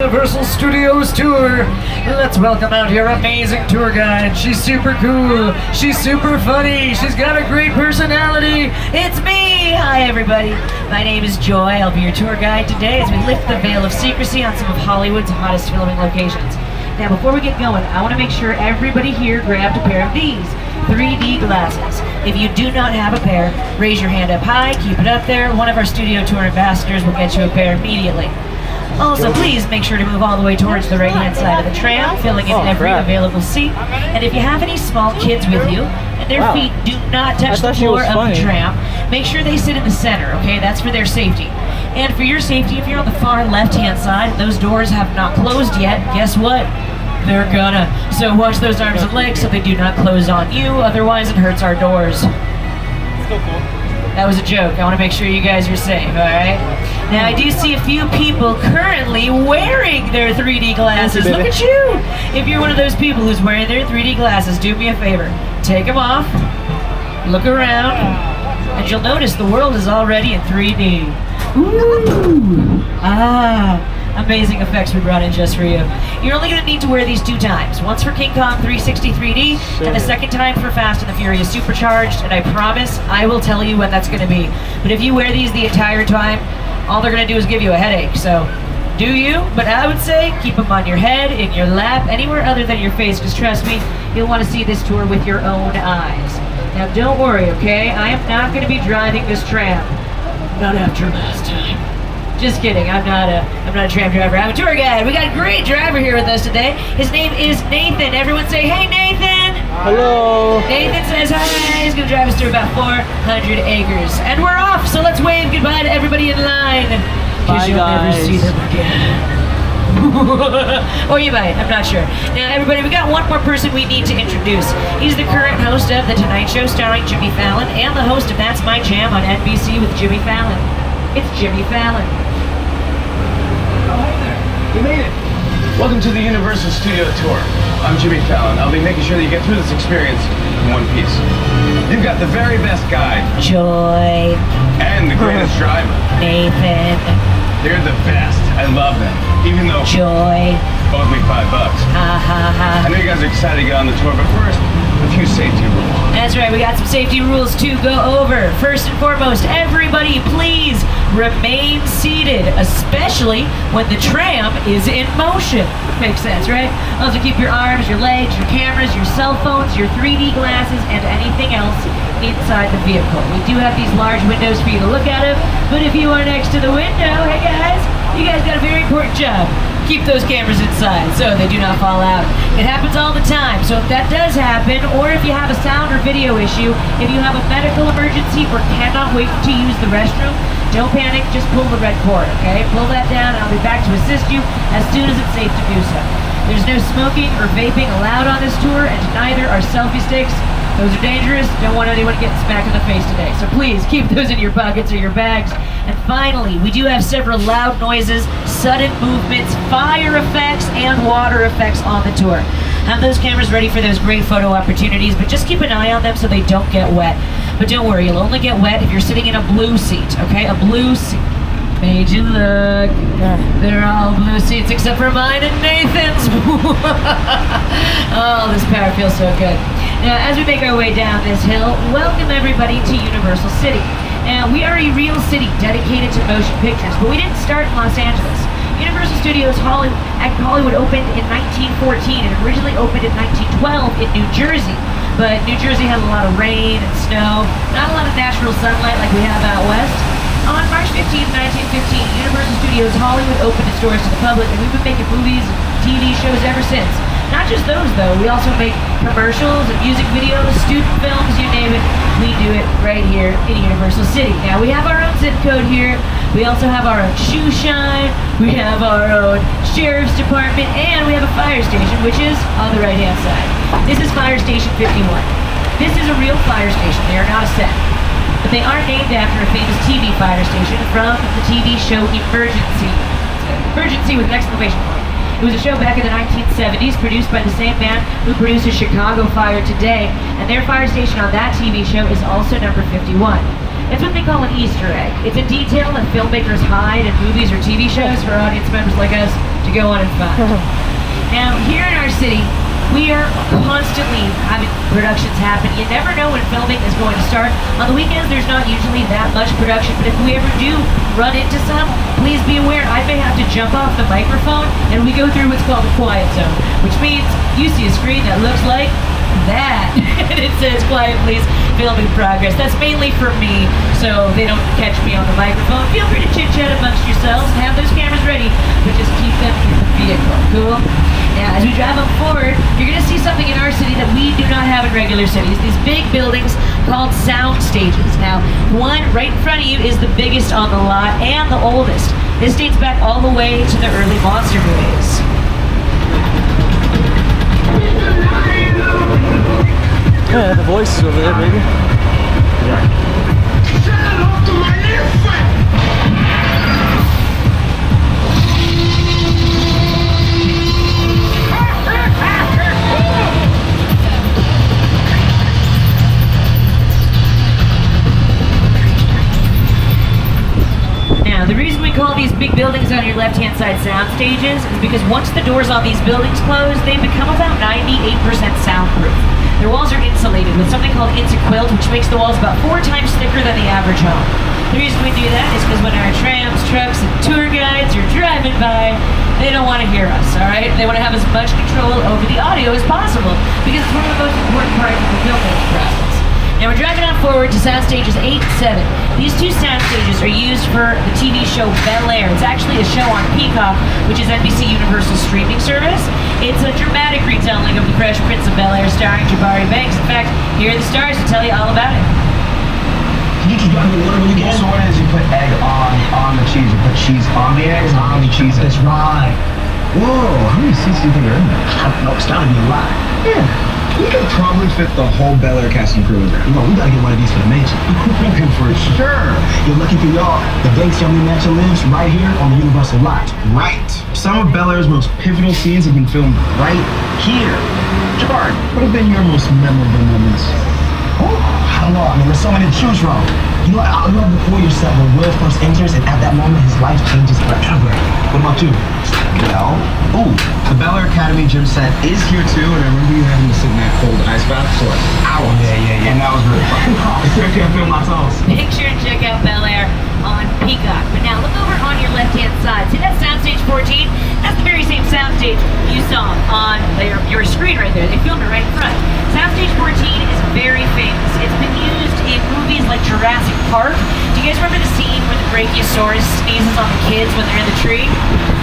Universal Studios tour. Let's welcome out your amazing tour guide. She's super cool. She's super funny. She's got a great personality. It's me. Hi everybody. My name is Joy. I'll be your tour guide today as we lift the veil of secrecy on some of Hollywood's hottest filming locations. Now before we get going, I want to make sure everybody here grabbed a pair of these 3D glasses. If you do not have a pair, raise your hand up high, keep it up there. One of our studio tour ambassadors will get you a pair immediately. Also, please make sure to move all the way towards the right-hand side of the tram, filling in every available seat. And if you have any small kids with you, and their feet do not touch the floor of the tram, make sure they sit in the center, okay? That's for their safety. And for your safety, if you're on the far left-hand side, those doors have not closed yet, guess what? They're gonna. So watch those arms and legs so they do not close on you, otherwise it hurts our doors. Still cool. That was a joke. I want to make sure you guys are safe, alright? Now, I do see a few people currently wearing their 3D glasses. Look at you! If you're one of those people who's wearing their 3D glasses, do me a favor. Take them off, look around, and you'll notice the world is already in 3D. Ooh! Amazing effects we brought in just for you. You're only going to need to wear these 2 times. Once for King Kong 360 3D, and the second time for Fast and the Furious Supercharged, and I promise I will tell you when that's going to be. But if you wear these the entire time, all they're going to do is give you a headache. So, do you? But I would say keep them on your head, in your lap, anywhere other than your face, because trust me, you'll want to see this tour with your own eyes. Now don't worry, okay? I am not going to be driving this tram. Not after last time. Just kidding, I'm not a tram driver, I'm a tour guide. We got a great driver here with us today. His name is Nathan. Everyone say, hey Nathan! Hello! Nathan says hi. He's gonna drive us through about 400 acres. And we're off, so let's wave goodbye to everybody in line. Because you'll never see them again. Or you might, I'm not sure. Now everybody, we got one more person we need to introduce. He's the current host of The Tonight Show starring Jimmy Fallon and the host of That's My Jam on NBC with Jimmy Fallon. It's Jimmy Fallon. Oh, hey there. You made it. Welcome to the Universal Studio Tour. I'm Jimmy Fallon. I'll be making sure that you get through this experience in one piece. You've got the very best guide. Joy. And the greatest driver. Nathan. They're the best. I love them. Even though Joy. owed me $5. Ha ha ha. I know you guys are excited to get on the tour, but first, a few safety rules. That's right, we got some safety rules to go over. First and foremost, everybody please remain seated, especially when the tram is in motion. Makes sense, right? Also keep your arms, your legs, your cameras, your cell phones, your 3D glasses, and anything else inside the vehicle. We do have these large windows for you to look out of, but if you are next to the window, hey guys, you guys got a very important job. Keep those cameras inside so they do not fall out. It happens all the time, so if that does happen, or if you have a sound or video issue, if you have a medical emergency or cannot wait to use the restroom, don't panic, just pull the red cord, okay? Pull that down and I'll be back to assist you as soon as it's safe to do so. There's no smoking or vaping allowed on this tour, and neither are selfie sticks. Those are dangerous. Don't want anyone getting smacked in the face today. So please keep those in your pockets or your bags. And finally, we do have several loud noises, sudden movements, fire effects, and water effects on the tour. Have those cameras ready for those great photo opportunities, but just keep an eye on them so they don't get wet. But don't worry, you'll only get wet if you're sitting in a blue seat, okay? A blue seat. Made you look. They're all blue seats except for mine and Nathan's. Oh, this power feels so good. Now, as we make our way down this hill, welcome everybody to Universal City. Now, we are a real city dedicated to motion pictures, but we didn't start in Los Angeles. Universal Studios Hollywood opened in 1914 and originally opened in 1912 in New Jersey. But New Jersey has a lot of rain and snow, not a lot of natural sunlight like we have out west. On March 15, 1915, Universal Studios Hollywood opened its doors to the public, and we've been making movies and TV shows ever since. Not just those, though. We also make commercials and music videos, student films, you name it. We do it right here in Universal City. Now, we have our own zip code here. We also have our own shoe shine. We have our own sheriff's department, and we have a fire station, which is on the right-hand side. This is Fire Station 51. This is a real fire station. They are not a set. But they are named after a famous TV fire station from the TV show Emergency. Emergency with an exclamation point. It was a show back in the 1970s produced by the same man who produces Chicago Fire today, and their fire station on that TV show is also number 51. It's what they call an Easter egg. It's a detail that filmmakers hide in movies or TV shows for audience members like us. to go on and find. Now, here in our city, we are constantly having productions happen. You never know when filming is going to start. On the weekends, there's not usually that much production, but if we ever do run into some, please be aware I may have to jump off the microphone and we go through what's called a quiet zone, which means you see a screen that looks like that. And it says, quiet please, filming progress. That's mainly for me, so they don't catch me on the microphone. Feel free to chit-chat amongst yourselves and have those cameras ready, but just keep them in the vehicle, cool? Now, as we drive up forward, you're gonna see something in our city that we do not have in regular cities. These big buildings called sound stages. Now, one right in front of you is the biggest on the lot and the oldest. This dates back all the way to the early monster movies. Yeah, the voice is over there, baby. Yeah. Now, the reason we call these big buildings on your left-hand side sound stages is because once the doors on these buildings close, they become about 98% soundproof. Their walls are insulated with something called Insaquilt, which makes the walls about 4 times thicker than the average home. The reason we do that is because when our trams, trucks, and tour guides are driving by, they don't want to hear us, all right? They want to have as much control over the audio as possible because it's one of the most important parts of the filmmaking process. Now we're driving on forward to sound stages 8 and 7. These 2 sound stages are used for the TV show Bel Air. It's actually a show on Peacock, which is NBC Universal's streaming service. It's a dramatic retelling of The Fresh Prince of Bel Air starring Jabari Banks. In fact, here are the stars to tell you all about it. Can you keep driving the water when you get? So what is you put egg on the cheese? You put cheese on the eggs, on the cheese. That's right. Whoa, how many seats do you think are in there? I don't know, it's gotta be a lot. Yeah. We could probably fit the whole Bel Air cast and crew in there. You know, we gotta get one of these for the mansion. For sure. You're lucky for y'all. The Banks family mansion lives right here on the Universal lot. Right. Some of Bel Air's most pivotal scenes have been filmed right here. Jabari, what have been your most memorable moments? Oh, I don't know. I mean, there's so many to choose from. You know, I love the 4-year set when Will first enters, and at that moment, his life changes forever. What about you? Well, the Bel Air Academy gym set is here too, and I remember you having to sit in that cold ice bath for like hours. Yeah. And that was really fun. I can't feel my toes. Make sure to check out Bel Air on Peacock. But now look over on your left-hand side. See that soundstage 14? That's the very same soundstage you saw on your screen right there. They filmed it right in front. Soundstage 14 is very famous. It's been used in movies like Jurassic Park. Do you guys remember the scene where the Brachiosaurus sneezes on the kids when they're in the tree?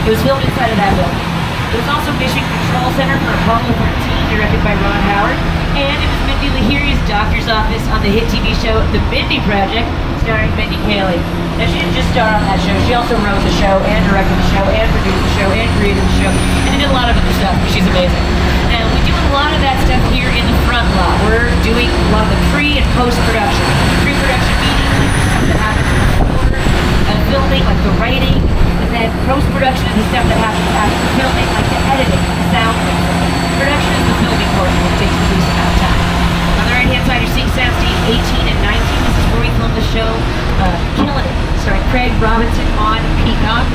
It was filmed inside of that building. It was also Mission Control Center for Apollo 13, directed by Ron Howard. And it was Mindy Lahiri's doctor's office on the hit TV show The Mindy Project, starring Mindy Kaling. Now, she didn't just star on that show. She also wrote the show and directed the show and produced the show and created the show. And did a lot of other stuff. She's amazing. Now, we do a lot of that stuff here in the front lot. We're doing a lot of the pre- and post-production. Pre-production meaning like the stuff that happens before filming, like the writing. And then post-production is the stuff that happens after filming, like the editing, the sound mixing. Production is the filming portion, which takes the least amount of time. On the right-hand side, you're seeing sound stage 18 and 19. This is where we filmed the show Killing It, starring Craig Robinson on Peacock.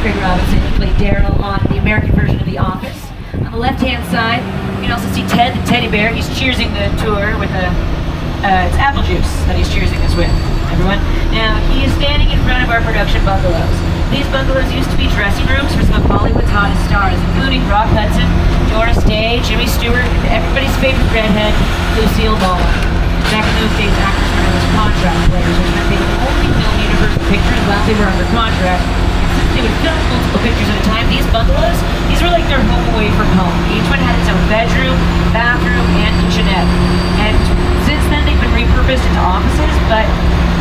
Craig Robinson, he played Daryl on the American version of The Office. On the left-hand side, you can also see Ted, the teddy bear. He's cheersing the tour with it's apple juice that he's cheersing us with, everyone. Now, he is standing in front of our production bungalows. These bungalows used to be dressing rooms for some of Hollywood's hottest stars, including Rock Hudson, Doris Day, Jimmy Stewart, and everybody's favorite redhead, Lucille Ball. Back in those days, actors were known as contract players, which meant they could only film Universal pictures while they were under contract. Since they would film multiple pictures at a time, these bungalows, these were like their home away from home. Each one had its own bedroom, bathroom, and kitchenette. And since then, they've been repurposed into offices, but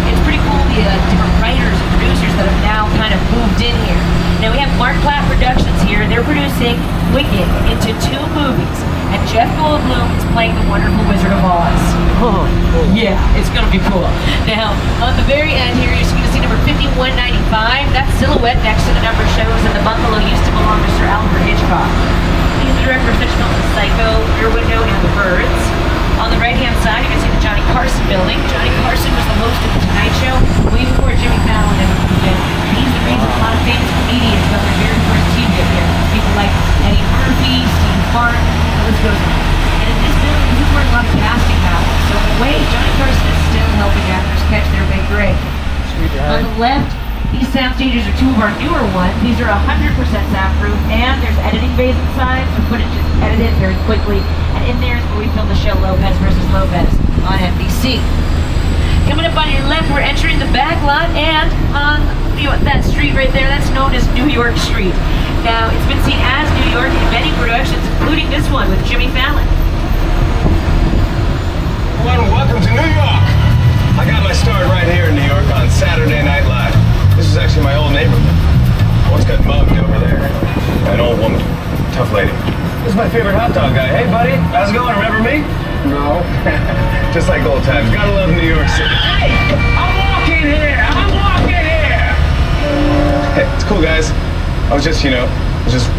it's pretty cool the different writers and producers that have now kind of moved in here. Now we have Mark Platt Productions here. They're producing Wicked into 2 movies, and Jeff Goldblum is playing the Wonderful Wizard of Oz. Oh, cool. Yeah, it's gonna be cool. Now, on the very end here, you're gonna see number 5195. That silhouette next to the number shows that the bungalow used to belong to Sir Alfred Hitchcock. He's the director of such films as Psycho, Rear Window, and The Birds. On the right-hand side, you're gonna see the Johnny Carson building. Johnny Carson was the host of The Tonight Show way before Jimmy Fallon ever moved in. He's the reason a lot of famous comedians got their very first TV up here. People like Eddie Murphy, Steve Martin, the list goes on. And in this building, this is where a lot of casting happens. So in a way, Johnny Carson is still helping actors catch their big break. On the left, these sound stages are two of our newer ones. These are 100% soundproof, and there's editing bays inside, so footage is edited very quickly. And in there is where we film the show Lopez versus Lopez on NBC. Coming up on your left, we're entering the back lot, and on that street right there, that's known as New York Street. Now, it's been seen as New York in many productions, including this one with Jimmy Fallon. Hello and welcome to New York. I got my start right here in New York on Saturday Night Live. This is actually my old neighborhood. I once got mugged over there. An old woman. Tough lady. This is my favorite hot dog guy. Hey, buddy. How's it going? Remember me? No. Just like old times. Gotta love New York City. Hey! I'm walking here! I'm walking here! Hey, it's cool, guys. I was just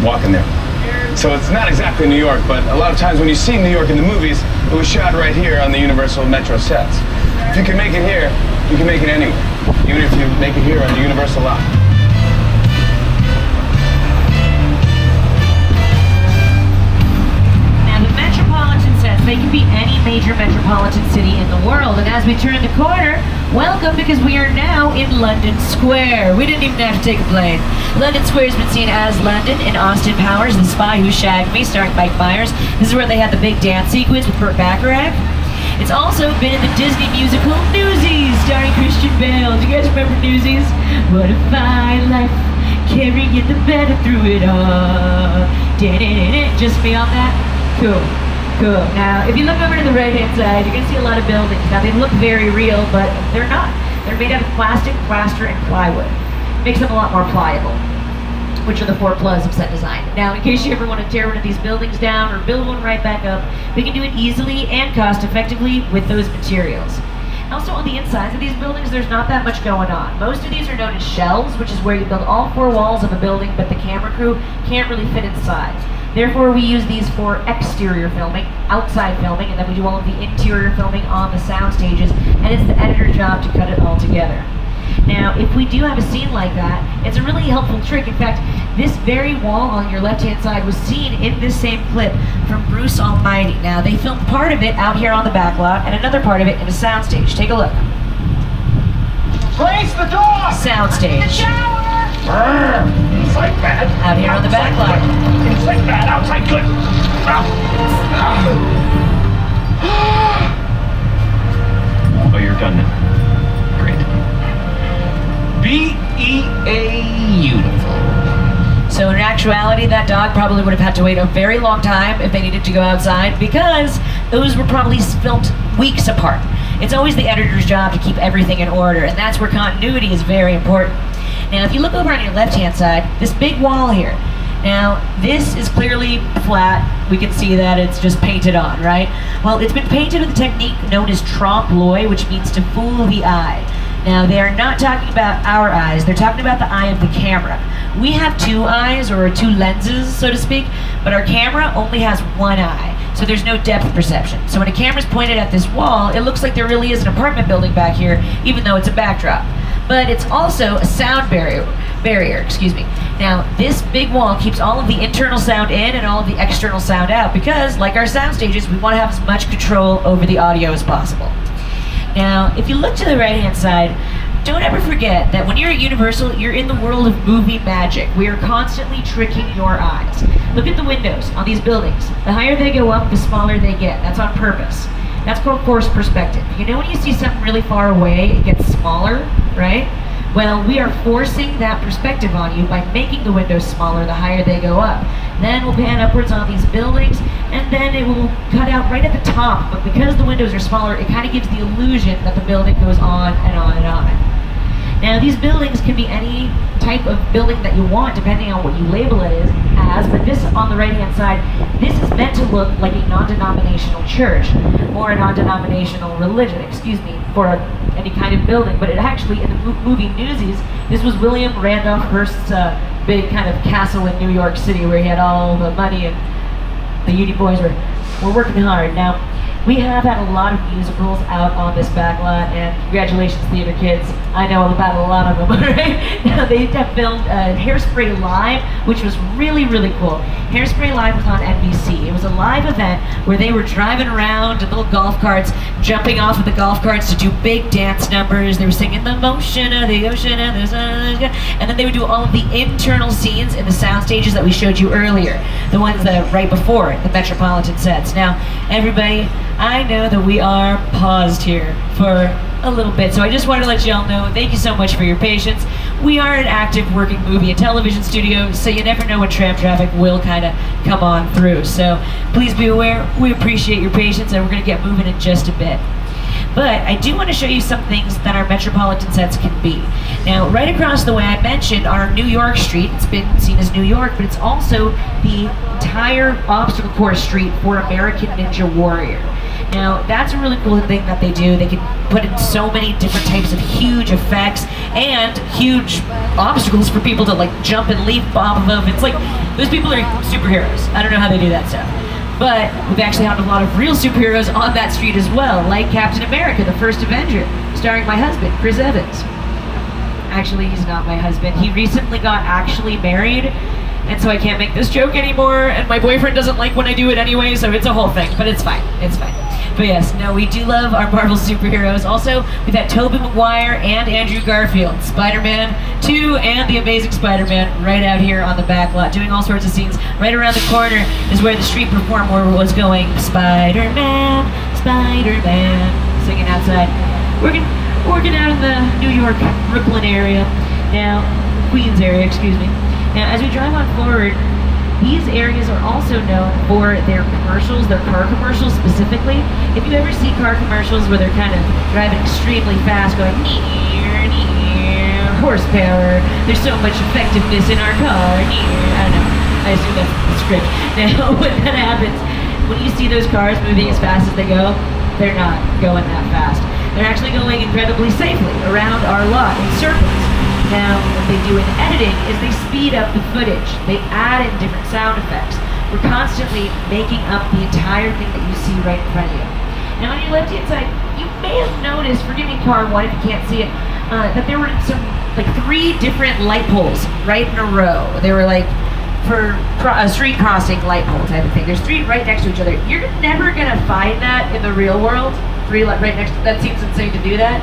walking there. So it's not exactly New York, but a lot of times when you see New York in the movies, it was shot right here on the Universal Metro sets. If you can make it here, you can make it anywhere. Even if you make it here on the Universal lot. Now the metropolitan sets, they can be any major metropolitan city in the world. And as we turn the corner, welcome, because we are now in London Square. We didn't even have to take a plane. London Square has been seen as London in Austin Powers, The Spy Who Shagged Me, starring Mike Myers. This is where they had the big dance sequence with Burt Bacharach. It's also been in the Disney musical Newsies, starring Christian Bale. Do you guys remember Newsies? What a fine life, carrying the better through it all. Just me on that? Cool. Now, if you look over to the right-hand side, you're gonna see a lot of buildings. Now, they look very real, but they're not. They're made out of plastic, plaster, and plywood. Makes them a lot more pliable, which are the 4 plus of set design. Now, in case you ever want to tear one of these buildings down or build one right back up, we can do it easily and cost-effectively with those materials. Also, on the insides of these buildings, there's not that much going on. Most of these are known as shells, which is where you build all 4 walls of a building, but the camera crew can't really fit inside. Therefore, we use these for exterior filming, outside filming, and then we do all of the interior filming on the sound stages, and it's the editor's job to cut it all together. Now, if we do have a scene like that, it's a really helpful trick. In fact, this very wall on your left-hand side was seen in this same clip from Bruce Almighty. Now, they filmed part of it out here on the back lot and another part of it in a soundstage. Take a look. Grace, the door! Soundstage. Inside bad. Out here on the back lot. Inside bad, outside good. Oh, you're done now. Great. Beautiful. So in actuality, that dog probably would have had to wait a very long time if they needed to go outside, because those were probably filmed weeks apart. It's always the editor's job to keep everything in order, and that's where continuity is very important. Now, if you look over on your left-hand side, this big wall here. Now, this is clearly flat. We can see that it's just painted on, right? Well, it's been painted with a technique known as trompe-l'oeil, which means to fool the eye. Now, they are not talking about our eyes. They're talking about the eye of the camera. We have 2 eyes, or 2 lenses, so to speak, but our camera only has 1 eye. So there's no depth perception. So when a camera's pointed at this wall, it looks like there really is an apartment building back here, even though it's a backdrop. But it's also a sound barrier. Now, this big wall keeps all of the internal sound in and all of the external sound out, because, like our sound stages, we want to have as much control over the audio as possible. Now, if you look to the right-hand side, don't ever forget that when you're at Universal, you're in the world of movie magic. We are constantly tricking your eyes. Look at the windows on these buildings. The higher they go up, the smaller they get. That's on purpose. That's called forced perspective. You know when you see something really far away, it gets smaller, right? Well, we are forcing that perspective on you by making the windows smaller the higher they go up. Then we'll pan upwards on these buildings, and then it will cut out right at the top. But because the windows are smaller, it kind of gives the illusion that the building goes on and on and on. Now, these buildings can be any type of building that you want, depending on what you label it as, but this on the right-hand side, this is meant to look like a non-denominational church, or a non-denominational religion, for any kind of building. But it actually, in the movie Newsies, this was William Randolph Hearst's big kind of castle in New York City, where he had all the money and the Uni boys were working hard. Now, We have had a lot of musicals out on this back lot, and congratulations, theater kids. I know about a lot of them, right? Now, they have filmed Hairspray Live, which was really, really cool. Hairspray Live was on NBC. It was a live event where they were driving around in little golf carts, jumping off of the golf carts to do big dance numbers. They were singing the motion of the ocean and the sun, and then they would do all of the internal scenes in the sound stages that we showed you earlier, the ones that right before it, the Metropolitan sets. Now, everybody, I know that we are paused here for a little bit, so I just wanted to let y'all know, thank you so much for your patience. We are an active working movie and television studio, so you never know when tram traffic will kind of come on through. So please be aware, we appreciate your patience, and we're going to get moving in just a bit. But I do want to show you some things that our Metropolitan sets can be. Now, right across the way, I mentioned our New York Street. It's been seen as New York, but it's also the entire obstacle course street for American Ninja Warrior. Now, that's a really cool thing that they do. They can put in so many different types of huge effects and huge obstacles for people to like jump and leap off of them. It's like, those people are superheroes. I don't know how they do that stuff. But we've actually had a lot of real superheroes on that street as well, like Captain America, the first Avenger, starring my husband, Chris Evans. Actually, he's not my husband. He recently got actually married, and so I can't make this joke anymore, and my boyfriend doesn't like when I do it anyway, so it's a whole thing, but it's fine, it's fine. But yes, no, we do love our Marvel superheroes. Also, we've had Tobey Maguire and Andrew Garfield, Spider-Man 2 and The Amazing Spider-Man right out here on the back lot, doing all sorts of scenes. Right around the corner is where the street performer was going, Spider-Man, Spider-Man, singing outside. Working out in the New York, Brooklyn area. Now, Queens area, excuse me. Now, as we drive on forward, these areas are also known for their commercials, their car commercials specifically. If you ever see car commercials where they're kind of driving extremely fast, going horsepower, there's so much effectiveness in our car, I don't know, I assume that's the script. Now, when that happens, when you see those cars moving as fast as they go, they're not going that fast. They're actually going incredibly safely around our lot in circles. Now, what they do in editing is they speed up the footage. They add in different sound effects. We're constantly making up the entire thing that you see right in front of you. Now, on your left-hand side, you may have noticed, forgive me, car one, if you can't see it, that there were some, like, 3 different light poles right in a row. They were, like, for street crossing light pole type of thing. There's 3 right next to each other. You're never going to find that in the real world. 3 right next to, that seems insane to do that.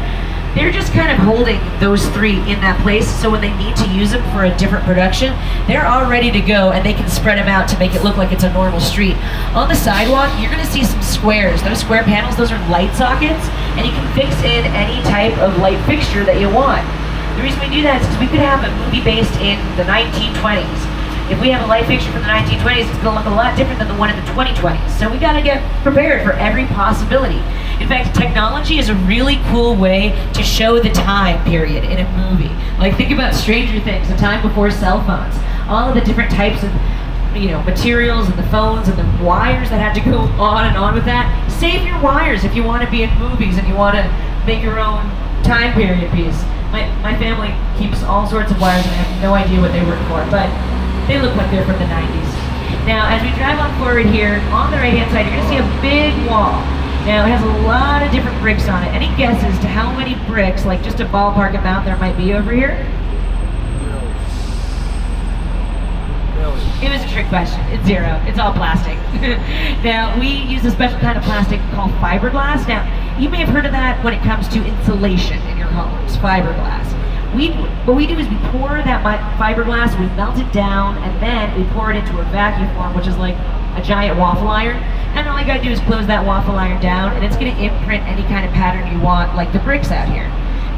They're just kind of holding those 3 in that place, so when they need to use them for a different production, they're all ready to go, and they can spread them out to make it look like it's a normal street. On the sidewalk, you're gonna see some squares. Those square panels, those are light sockets, and you can fix in any type of light fixture that you want. The reason we do that is because we could have a movie based in the 1920s. If we have a light fixture from the 1920s, it's gonna look a lot different than the one in the 2020s. So we gotta get prepared for every possibility. In fact, technology is a really cool way to show the time period in a movie. Like, think about Stranger Things, the time before cell phones. All of the different types of, materials and the phones and the wires that had to go on and on with that. Save your wires if you want to be in movies and you want to make your own time period piece. My family keeps all sorts of wires and I have no idea what they work for, but they look like they're from the 90s. Now, as we drive on forward here, on the right-hand side, you're going to see a big wall. Now, it has a lot of different bricks on it. Any guesses to how many bricks, like just a ballpark amount, there might be over here? It was a trick question. It's 0. It's all plastic. Now, we use a special kind of plastic called fiberglass. Now, you may have heard of that when it comes to insulation in your homes, fiberglass. What we do is we pour that fiberglass, we melt it down, and then we pour it into a vacuum form, which is like a giant waffle iron. And all you gotta do is close that waffle iron down, and it's gonna imprint any kind of pattern you want, like the bricks out here.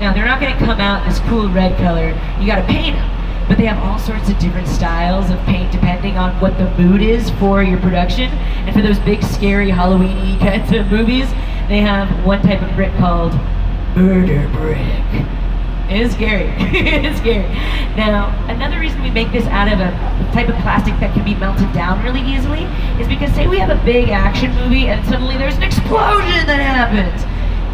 Now, they're not gonna come out in this cool red color. You gotta paint them. But they have all sorts of different styles of paint depending on what the mood is for your production. And for those big, scary, Halloween-y kinds of movies, they have one type of brick called murder brick. It's scary. It's scary. Now, another reason we make this out of a type of plastic that can be melted down really easily is because, say we have a big action movie and suddenly there's an explosion that happens.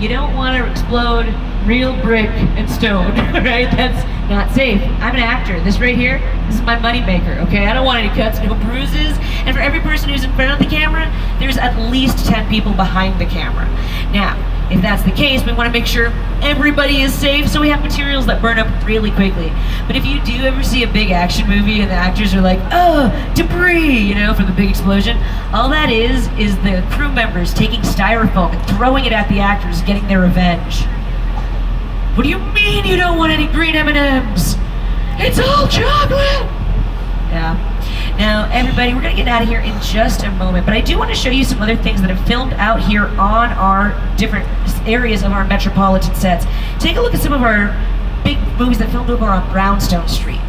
You don't want to explode real brick and stone, right? That's not safe. I'm an actor. This right here, this is my money maker, okay? I don't want any cuts, no bruises. And for for every person who's in front of the camera, there's at least 10 people behind the camera. Now, if that's the case, we want to make sure everybody is safe, so we have materials that burn up really quickly. But if you do ever see a big action movie and the actors are like, oh, debris, you know, from the big explosion, all that is the crew members taking styrofoam and throwing it at the actors, getting their revenge. What do you mean you don't want any green M&Ms? It's all chocolate! Yeah. Now, everybody, we're going to get out of here in just a moment, but I do want to show you some other things that have filmed out here on our different areas of our metropolitan sets. Take a look at some of our big movies that filmed over on Brownstone Street.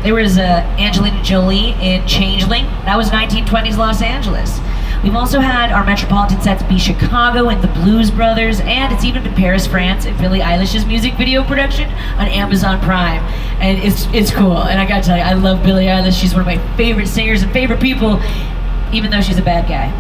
There was Angelina Jolie in Changeling. That was 1920s Los Angeles. We've also had our metropolitan sets be Chicago and the Blues Brothers, and it's even been Paris, France, and Billie Eilish's music video production on Amazon Prime. And it's cool. And I gotta tell you, I love Billie Eilish. She's one of my favorite singers and favorite people, even though she's a bad guy.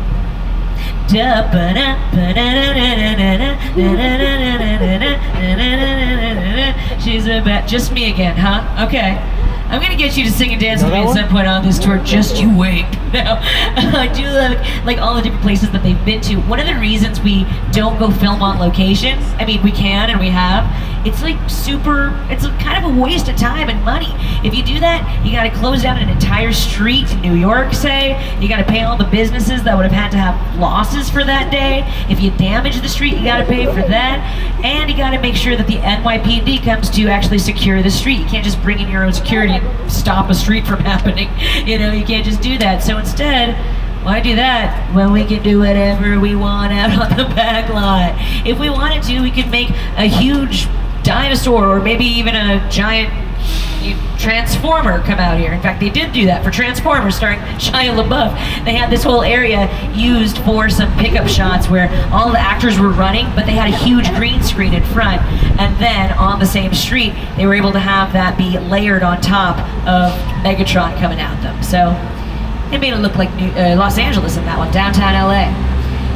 She's a bad... Just me again, huh? Okay. I'm gonna get you to sing and dance with me at some point on this tour. Just you wait. Now, I do love like all the different places that they've been to. One of the reasons we don't go film on location, I mean we can and we have, it's like it's kind of a waste of time and money. If you do that, you gotta close down an entire street in New York, say. You gotta pay all the businesses that would have had to have losses for that day. If you damage the street, you gotta pay for that. And you gotta make sure that the NYPD comes to actually secure the street. You can't just bring in your own security and stop a street from happening. You know, you can't just do that. So instead, why do that when we can do whatever we want out on the back lot? If we wanted to, we could make a huge dinosaur or maybe even a giant Transformer come out here. In fact, they did do that for Transformers starring Shia LaBeouf. They had this whole area used for some pickup shots where all the actors were running, but they had a huge green screen in front. And then on the same street, they were able to have that be layered on top of Megatron coming at them. So it made it look like Los Angeles in that one, downtown LA.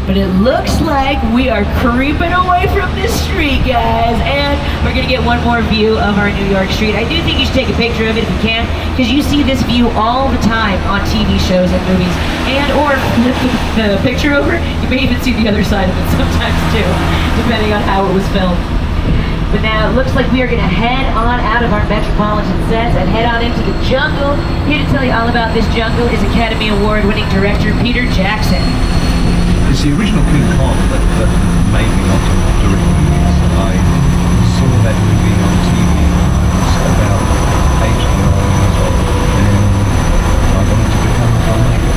But it looks like we are creeping away from this street, guys. And we're gonna get one more view of our New York street. I do think you should take a picture of it if you can, because you see this view all the time on TV shows and movies. And or flip the picture over, you may even see the other side of it sometimes too, depending on how it was filmed. But now it looks like we are gonna head on out of our metropolitan sets and head on into the jungle. Here to tell you all about this jungle is Academy Award winning director Peter Jackson. It's the original King Kong that made me want to direct movies. I saw that movie on TV when I was about 8 years old, and I wanted to become a filmmaker.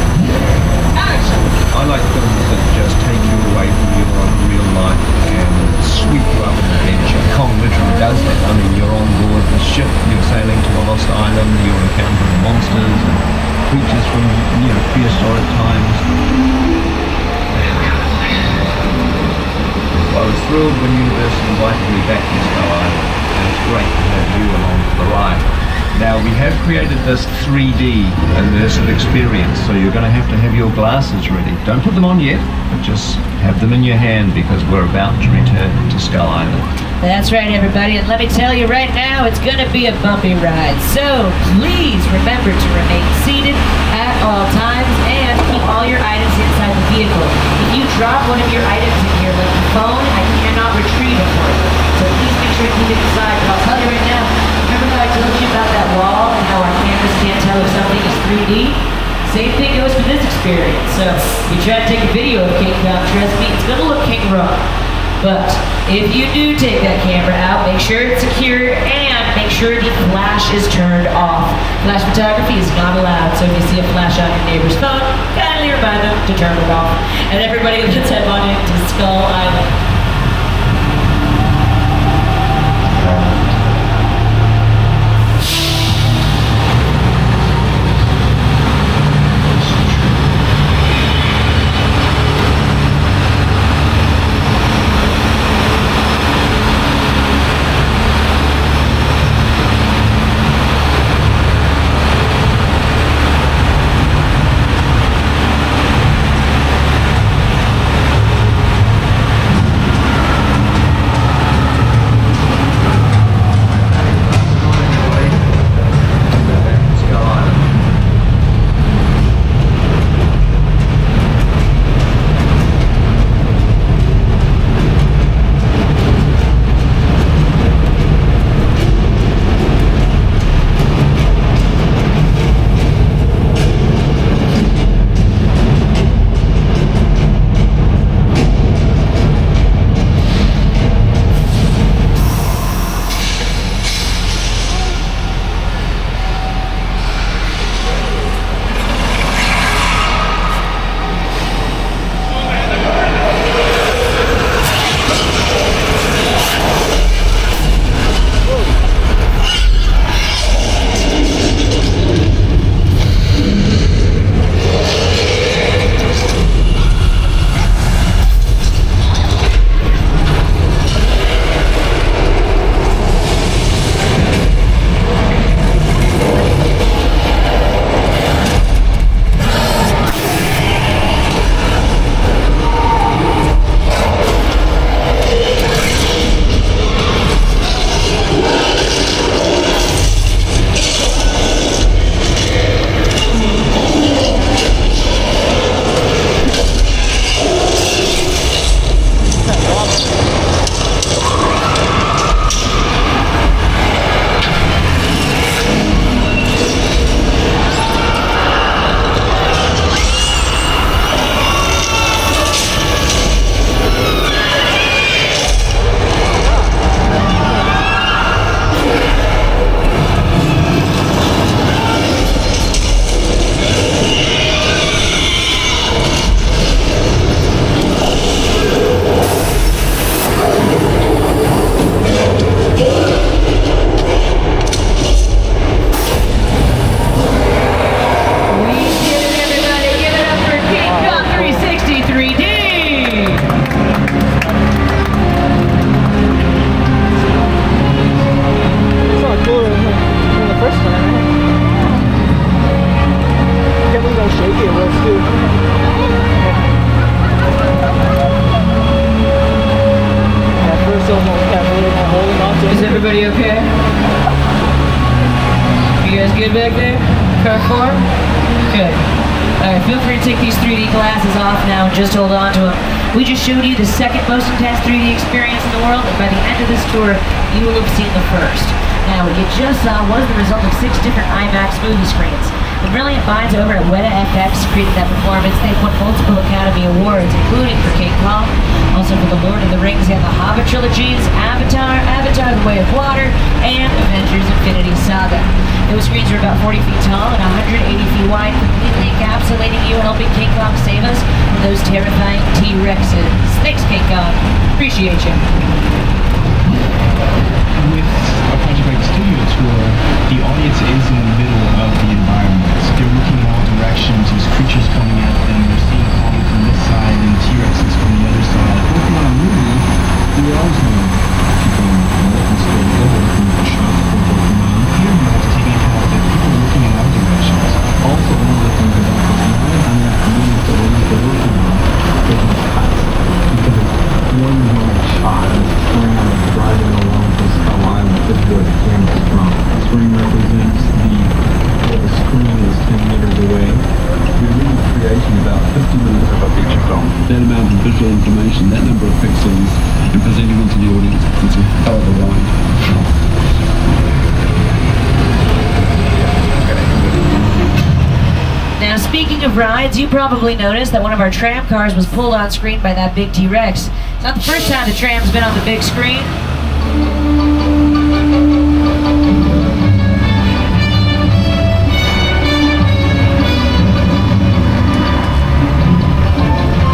I like films that just take you away from your real life and sweep you up an adventure. Kong literally does that. I mean, you're on board the ship, you're sailing to a lost island, you're encountering monsters and creatures from prehistoric times. I was thrilled when Universal invited me back to Skull Island, and it's great to have you along for the ride. Now, we have created this 3D immersive experience, so you're going to have your glasses ready. Don't put them on yet, but just have them in your hand because we're about to return to Skull Island. That's right, everybody, and let me tell you right now, it's going to be a bumpy ride. So please remember to remain seated at all times and keep all your items inside the vehicle. If you drop one of your items in here, like your phone, I cannot retrieve it for you. So please make sure to keep it inside. But I'll tell you right now, remember how I told you about that wall and how our cameras can't tell if something is 3D? Same thing goes for this experience. So if you try to take a video of King Kong, trust me, it's going to look King Kong. But if you do take that camera out, make sure it's secure and make sure the flash is turned off. Flash photography is not allowed, so if you see a flash on your neighbor's phone, kindly remind them to turn it off. And everybody, let's head on into Skull Island. Everybody okay? You guys good back there? Car 4? Good. Alright, feel free to take these 3D glasses off now and just hold on to them. We just showed you the second most intense 3D experience in the world, and by the end of this tour, you will have seen the first. Now, what you just saw was the result of 6 different IMAX movie screens. The brilliant minds over at Weta FX created that performance. They won multiple Academy Awards, including for King Kong, also for The Lord of the Rings and the Hobbit trilogies, Avatar, Avatar The Way of Water, and Avengers Infinity Saga. Those screens are about 40 feet tall and 180 feet wide, completely encapsulating you, helping King Kong save us from those terrifying T-Rexes. Thanks, King Kong. Appreciate you. With a project like the studio tour, the audience is in the middle of the environment. They're looking in all directions, there's creatures coming at them, they're seeing Kong from this side and T-Rexes from the other side. Working on a movie, we always know people and story over from the shots that they're working on. Here you have to take into account that people are looking in all directions. Also, one of the things about this line on that movie that we're working on is the cuts. Because it's one long shot and it's going on and driving along this line is where the camera's from. The screen represents the screen is 10 meters away. We really creating about 50 minutes of a feature film. That amount of visual information, that number of pixels, and presenting them to the audience, it's a hell of a ride. Now, speaking of rides, you probably noticed that one of our tram cars was pulled on screen by that big T-Rex. It's not the first time the tram's been on the big screen.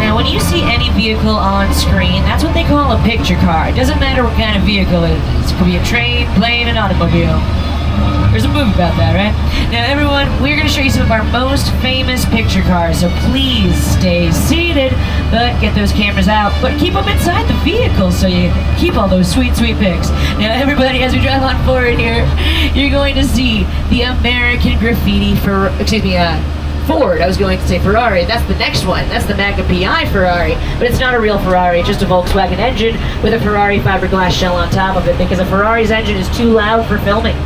Now, when you see any vehicle on screen, that's what they call a picture car. It doesn't matter what kind of vehicle it is. It could be a train, plane, an automobile. There's a movie about that, right? Now, everyone, we're going to show you some of our most famous picture cars, so please stay seated, but get those cameras out, but keep them inside the vehicle so you keep all those sweet, sweet pics. Now, everybody, as we drive on forward here, you're going to see the American graffiti for, Ford, I was going to say Ferrari. That's the next one. That's the Magnum PI Ferrari. But it's not a real Ferrari, just a Volkswagen engine with a Ferrari fiberglass shell on top of it because a Ferrari's engine is too loud for filming.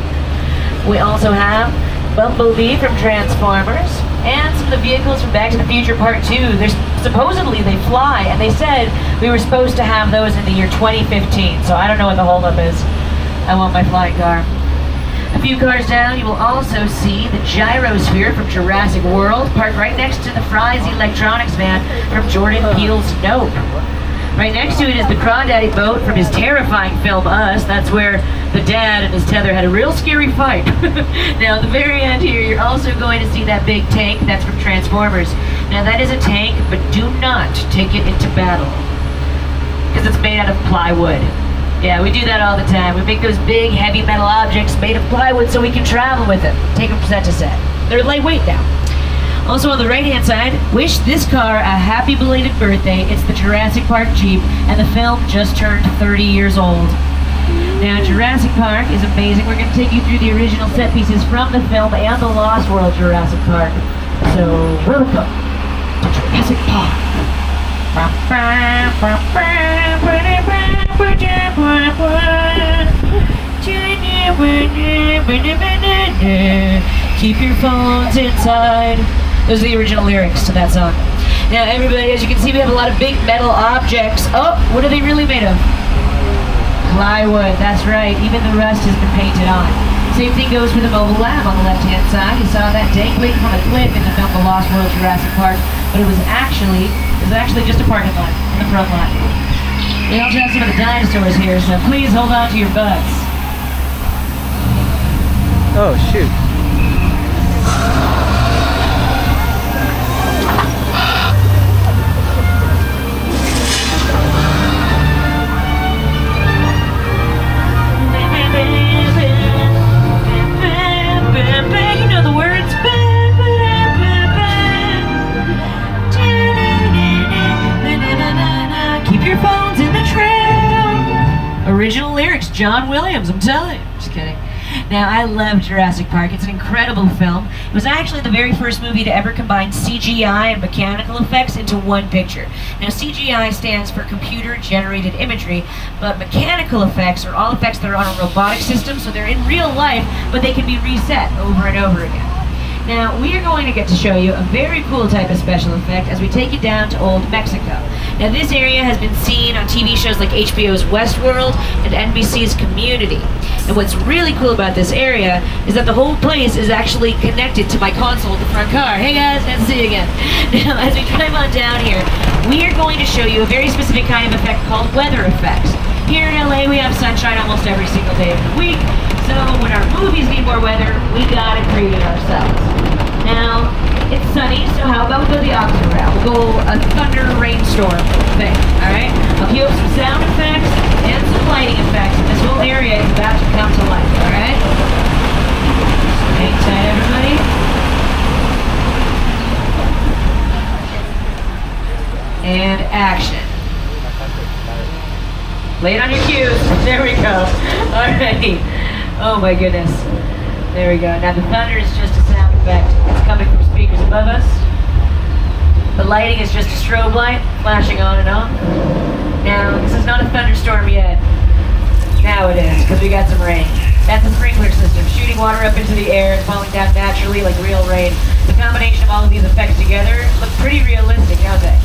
We also have Bumblebee from Transformers and some of the vehicles from Back to the Future Part 2. Supposedly they fly, and they said we were supposed to have those in the year 2015, so I don't know what the holdup is. I want my flying car. A few cars down, you will also see the Gyrosphere from Jurassic World, parked right next to the Fry's Electronics van from Jordan Peele's Nope. Right next to it is the Crawdaddy boat from his terrifying film Us. That's where the dad and his tether had a real scary fight. Now, at the very end here, you're also going to see that big tank. That's from Transformers. Now, that is a tank, but do not take it into battle, because it's made out of plywood. Yeah, we do that all the time. We make those big, heavy metal objects made of plywood so we can travel with them. Take them set to set. They're lightweight now. Also on the right-hand side, wish this car a happy belated birthday. It's the Jurassic Park Jeep, and the film just turned 30 years old. Now, Jurassic Park is amazing. We're going to take you through the original set pieces from the film and the Lost World Jurassic Park. So, welcome to Jurassic Park. Keep your phones inside. Those are the original lyrics to that song. Now, everybody, as you can see, we have a lot of big metal objects. Oh, what are they really made of? Plywood, that's right. Even the rust has been painted on. Same thing goes for the mobile lab on the left-hand side. You saw that dangling from a cliff in the film The Lost World Jurassic Park, but it was actually just a parking lot in the front lot. We also have some of the dinosaurs here, so please hold on to your butts. Oh, shoot. You know the words. Keep your phones in the tram. Original lyrics, John Williams, I'm telling you. Just kidding. Now, I love Jurassic Park. It's an incredible film. It was actually the very first movie to ever combine CGI and mechanical effects into one picture. Now, CGI stands for computer-generated imagery, but mechanical effects are all effects that are on a robotic system, so they're in real life, but they can be reset over and over again. Now, we are going to get to show you a very cool type of special effect as we take you down to Old Mexico. Now, this area has been seen on TV shows like HBO's Westworld and NBC's Community. And what's really cool about this area is that the whole place is actually connected to my console at the front car. Hey guys, nice to see you again. Now, as we drive on down here, we are going to show you a very specific kind of effect called weather effects. Here in LA, we have sunshine almost every single day of the week. So when our movies need more weather, we gotta create it ourselves. Now, it's sunny, so how about we go the opposite route? We'll go a thunder rainstorm thing, alright? I'll cue up some sound effects and some lighting effects, and this whole area is about to come to life, alright? Hang tight, everybody. And action. Play it on your cues. There we go. Alright. Oh my goodness. There we go. Now the thunder is just a sound effect. It's coming from speakers above us. The lighting is just a strobe light flashing on and off. Now, this is not a thunderstorm yet. Now it is, because we got some rain. That's a sprinkler system, shooting water up into the air and falling down naturally like real rain. The combination of all of these effects together look pretty realistic, don't they?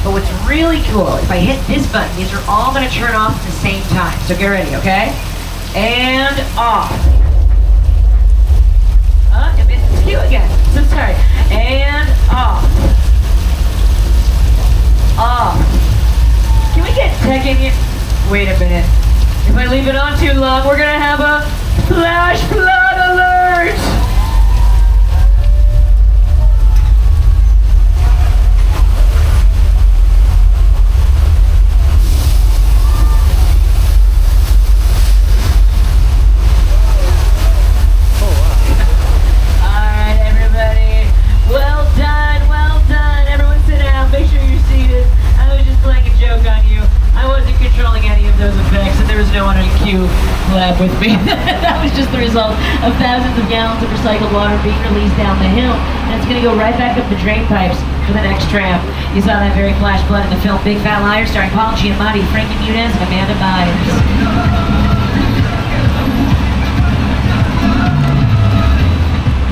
But what's really cool, if I hit this button, these are all going to turn off at the same time. So get ready, okay? And off. It missed the cue again. So sorry. And off. Off. Can we get tech in here? Wait a minute. If I leave it on too long, we're going to have a flash flood alert! With me. That was just the result of thousands of gallons of recycled water being released down the hill, and it's going to go right back up the drain pipes for the next tramp. You saw that very flash flood in the film Big Fat Liar, starring Paul Giamatti, Frankie Muniz, and Amanda Byers.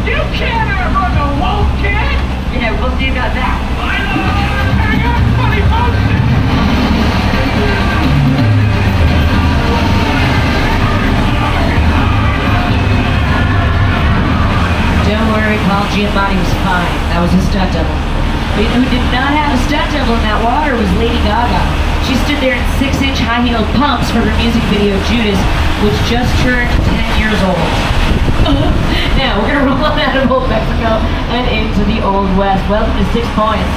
You can't outrun the wolf, kid! Yeah, we'll see about that. I got funny folks. Don't worry, Paul Giamatti was fine. That was his stunt double. But who did not have a stunt double in that water was Lady Gaga. She stood there in 6-inch high-heeled pumps for her music video Judas, which just turned 10 years old. Now, we're going to roll on out of Old Mexico and into the Old West. Welcome to 6 Points.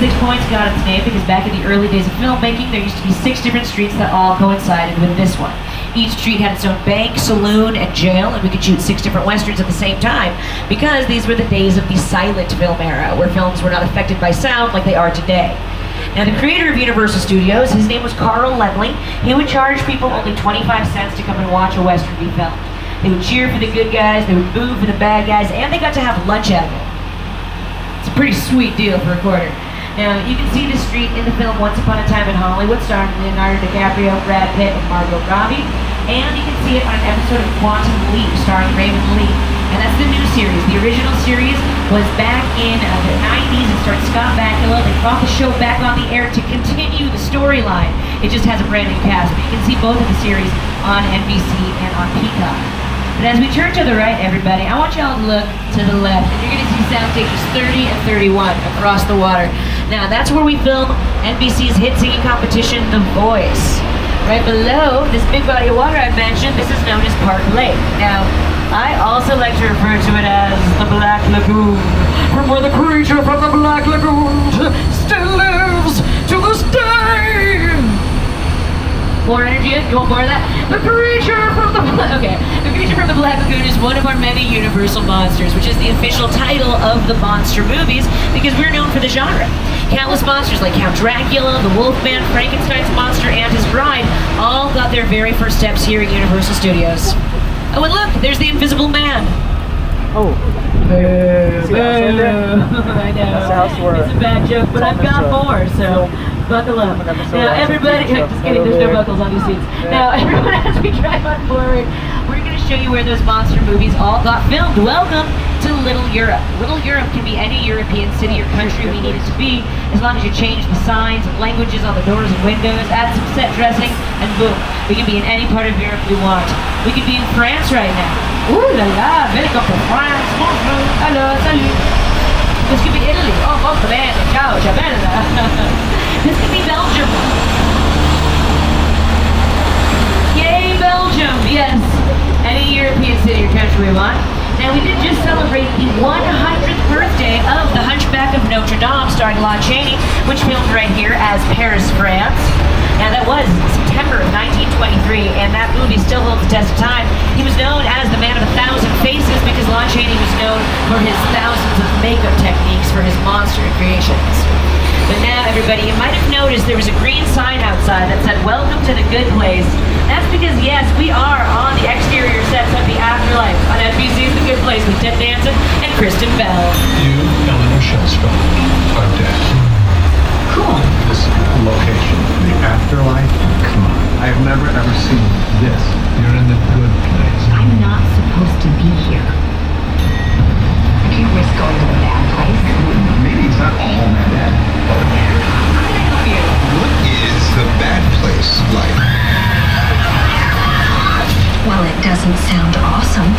6 Points got its name because back in the early days of filmmaking, there used to be 6 different streets that all coincided with this one. Each street had its own bank, saloon, and jail, and we could shoot 6 different westerns at the same time because these were the days of the silent film era, where films were not affected by sound like they are today. Now, the creator of Universal Studios, his name was Carl Laemmle. He would charge people only 25 cents to come and watch a western be filmed. They would cheer for the good guys, they would boo for the bad guys, and they got to have lunch out of it. It's a pretty sweet deal for a quarter. Now, you can see this street in the film Once Upon a Time in Hollywood, starring Leonardo DiCaprio, Brad Pitt, and Margot Robbie. And you can see it on an episode of Quantum Leap, starring Raymond Lee. And that's the new series. The original series was back in the 90s. It starred Scott Bakula. They brought the show back on the air to continue the storyline. It just has a brand new cast. But you can see both of the series on NBC and on Peacock. But as we turn to the right, everybody, I want y'all to look to the left. And you're going to see sound stations 30 and 31 across the water. Now, that's where we film NBC's hit singing competition, The Voice. Right below this big body of water I mentioned, this is known as Park Lake. Now, I also like to refer to it as the Black Lagoon, from where the creature from the Black Lagoon still lives to this day. More energy? You want more of that? The creature from the Black Lagoon is one of our many Universal monsters, which is the official title of the monster movies because we're known for the genre. Countless monsters like Count Dracula, the Wolfman, Frankenstein's monster, and his bride all got their very first steps here at Universal Studios. Oh, and look, there's the Invisible Man. Oh. Boo. See that house right there? I know. That's the house where It's a bad joke, but I've got more, so buckle up. Now, everybody, just kidding, there's no buckles on these seats. Now, everyone, as we drive on forward, we're going to show you where those monster movies all got filmed. Welcome to Little Europe. Little Europe can be any European city or country we need it to be, as long as you change the signs and languages on the doors and windows, add some set dressing, and boom, we can be in any part of Europe we want. We could be in France right now. Ooh la la, welcome to France. Bonjour, hello, salut. This could be Italy. Oh, molto bene, ciao, ciao, bella. This could be Belgium. Yay, Belgium, yes. Any European city or country we want. Now, we did just celebrate the 100th birthday of The Hunchback of Notre Dame, starring Lon Chaney, which filmed right here as Paris, France. Now, that was September of 1923, and that movie still holds the test of time. He was known as the Man of 1,000 Faces because Lon Chaney was known for his thousands of makeup techniques for his monster creations. But now, everybody, you might have noticed there was a green sign outside that said, "Welcome to the Good Place." That's because, yes, we are on the exterior sets of The Afterlife on NBC's The Good Place with Ted Danson and Kristen Bell. You, Eleanor Shellstrom, are dead. Cool. This location, the afterlife, come on. I've never ever seen this. You're in the good place. I'm not supposed to be here. I can't risk going to the bad place. Maybe it's not all bad. How can I help you? What is the bad place like? Well, it doesn't sound awesome.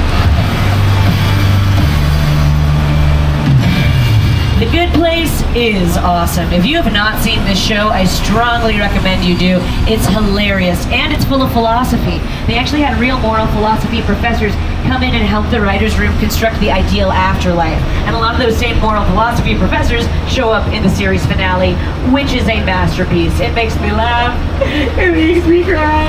The Good Place is awesome. If you have not seen this show, I strongly recommend you do. It's hilarious, and it's full of philosophy. They actually had real moral philosophy professors come in and help the writer's room construct the ideal afterlife. And a lot of those same moral philosophy professors show up in the series finale, which is a masterpiece. It makes me laugh, it makes me cry,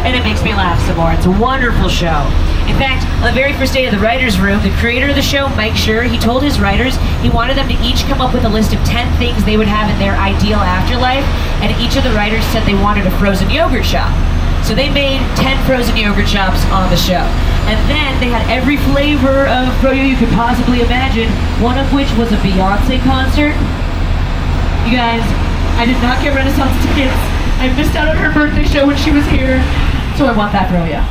and it makes me laugh some more. It's a wonderful show. In fact, on the very first day of the writer's room, the creator of the show, Mike Schur, he told his writers he wanted them to each come up with a list of 10 things they would have in their ideal afterlife, and each of the writers said they wanted a frozen yogurt shop. So they made 10 frozen yogurt shops on the show. And then they had every flavor of froyo you could possibly imagine, one of which was a Beyonce concert. You guys, I did not get Renaissance tickets. I missed out on her birthday show when she was here, so I want that froyo.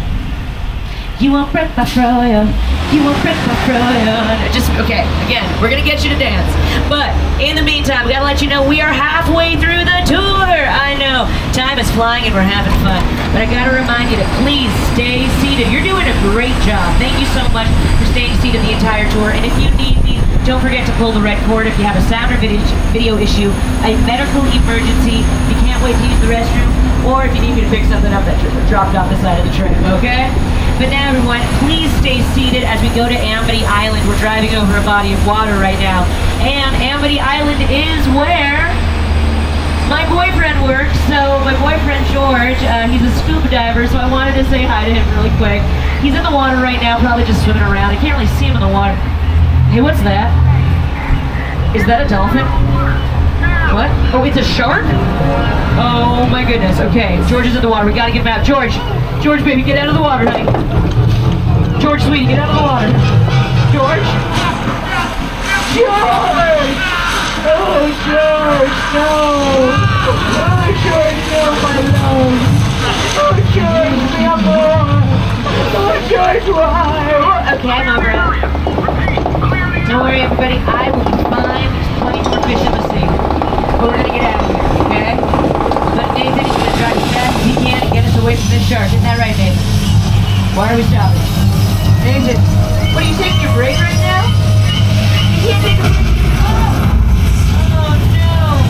You won't break my froyo. You won't break my froyo. Just, okay, again, we're gonna get you to dance. But in the meantime, we gotta let you know we are halfway through the tour. I know, time is flying and we're having fun. But I gotta remind you to please stay seated. You're doing a great job. Thank you so much for staying seated the entire tour. And if you need me, don't forget to pull the red cord if you have a sound or video issue, a medical emergency, you can't wait to use the restroom, or if you need me to pick something up that dropped off the side of the train, okay? But now, everyone, please stay seated as we go to Amity Island. We're driving over a body of water right now. And Amity Island is where my boyfriend works. So my boyfriend, George, he's a scuba diver, so I wanted to say hi to him really quick. He's in the water right now, probably just swimming around. I can't really see him in the water. Hey, what's that? Is that a dolphin? What? Oh, it's a shark? Oh my goodness. Okay, George is in the water. We gotta get him out. George, baby, get out of the water, honey. George, sweetie, get out of the water. George? George! Oh, George, no! Oh, George, no, my love! Oh, George, mi amor! Oh, George, why? Okay, I'm over it. Don't worry, everybody, I will be fine. There's plenty more fish in the sea. But we're gonna get out of here, okay? But Nathan is gonna drive as fast as he can and get us away from this shark. Isn't that right, Nathan? Why are we stopping? Nathan, what, are you taking your break right now? You can't take a break. Oh no!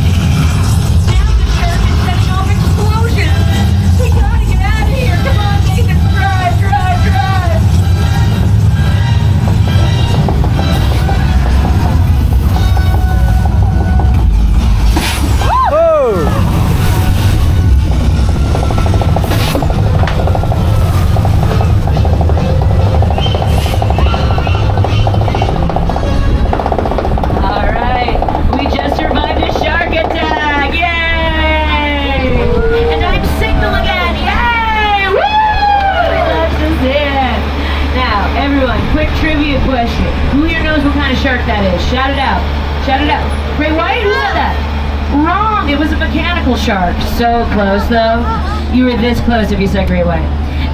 Now the shark is setting off explosions! We gotta get out of here! Come on, Nathan! Drive! All right. kind of shark that is. Shout it out. Shout it out. Great White? Who said that? Wrong. It was a mechanical shark. So close, though. You were this close if you said Great White.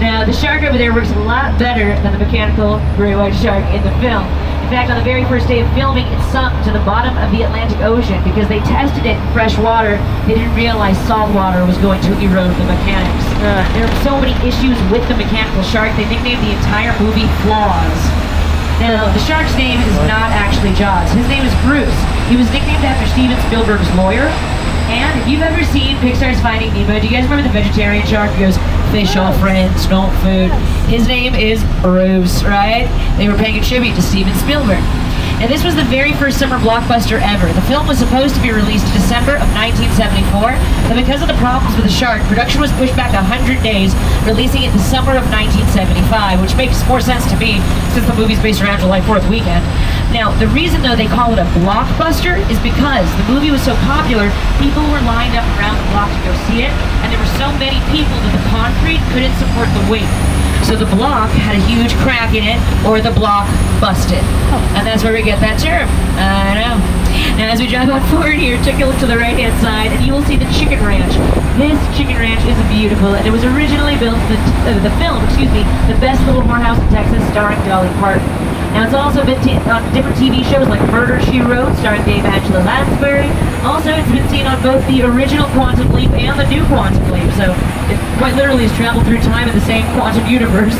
Now, the shark over there works a lot better than the mechanical Great White shark in the film. In fact, on the very first day of filming, it sunk to the bottom of the Atlantic Ocean because they tested it in fresh water. They didn't realize salt water was going to erode the mechanics. There are so many issues with the mechanical shark, they nicknamed the entire movie Flaws. Now, the shark's name is not actually Jaws. His name is Bruce. He was nicknamed after Steven Spielberg's lawyer. And if you've ever seen Pixar's Finding Nemo, do you guys remember the vegetarian shark who goes, fish all friends, don't food? His name is Bruce, right? They were paying a tribute to Steven Spielberg. And this was the very first summer blockbuster ever. The film was supposed to be released in December of 1974, but because of the problems with the shark, production was pushed back 100 days, releasing it in the summer of 1975, which makes more sense to me since the movie's based around July 4th weekend. Now, the reason, though, they call it a blockbuster is because the movie was so popular, people were lined up around the block to go see it, and there were so many people that the concrete couldn't support the weight. So the block had a huge crack in it, or the block busted. And that's where we get that term. I know. Now, as we drive on forward here, take a look to the right-hand side, and you will see the chicken ranch. This chicken ranch is beautiful, and it was originally built for the film, The Best Little Whorehouse in Texas, starring Dolly Parton. Now, it's also been on different TV shows like Murder, She Wrote, starring Dame Angela Lansbury. Also, it's been seen on both the original Quantum Leap and the new Quantum Leap, so it quite literally has traveled through time in the same quantum universe.